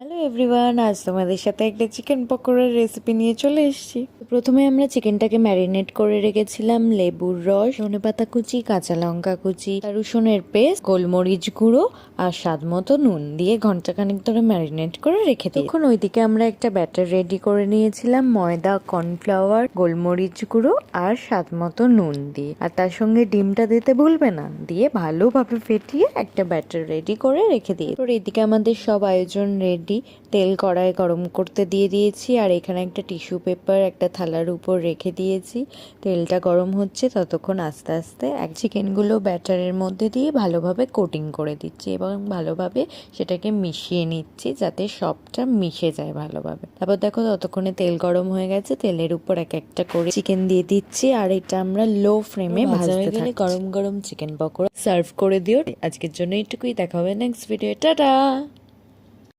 Hello everyone, আজ তোমাদের সাথে একটা চিকেন পকোড়ার রেসিপি নিয়ে চলে এসেছি। প্রথমে আমরা চিকেনটাকে ম্যারিনেট করে রেখেছিলাম লেবুর রস, ধনেপাতা কুচি, কাঁচা লঙ্কা কুচি, রসুনের পেস্ট, গোলমরিচ গুঁড়ো আর স্বাদ মতো নুন দিয়ে ঘন্টাখানেক ধরে ম্যারিনেট করে রেখে দিই। তখন ওইদিকে আমরা একটা ব্যাটার রেডি করে নিয়েছিলাম ময়দা, কর্নফ্লাওয়ার, গোলমরিচ গুঁড়ো আর স্বাদ মতো নুন দিয়ে, আর তার সঙ্গে ডিমটা দিতে ভুলবে না, দিয়ে ভালোভাবে ফেটিয়ে একটা ব্যাটার রেডি করে রেখে দিয়ে। তো এদিকে আমাদের সব আয়োজন রেডি। তেল কড়াই গরম করতে দিয়ে দিয়েছি, আর এখানে একটা টিস্যু পেপার একটা থালার উপর রেখে দিয়েছি। তেলটা গরম হচ্ছে, ততক্ষণ আস্তে আস্তে চিকেনগুলো ব্যাটারের মধ্যে দিয়ে ভালোভাবে কোটিং করে দিচ্ছি এবং ভালোভাবে সেটাকে মিশিয়ে নিচ্ছি যাতে সবটা মিশে যায় ভালোভাবে। তারপর দেখো ততক্ষণে তেল গরম হয়ে গেছে, তেলের উপর এক একটা করে চিকেন দিয়ে দিচ্ছি, আর এটা আমরা লো ফ্লেমে ভাজতে থাকছি। গরম গরম চিকেন পকোড়া সার্ভ করে দিও। আজকের জন্য এইটুকুই, দেখা হবে নেক্সট ভিডিও। টাটা।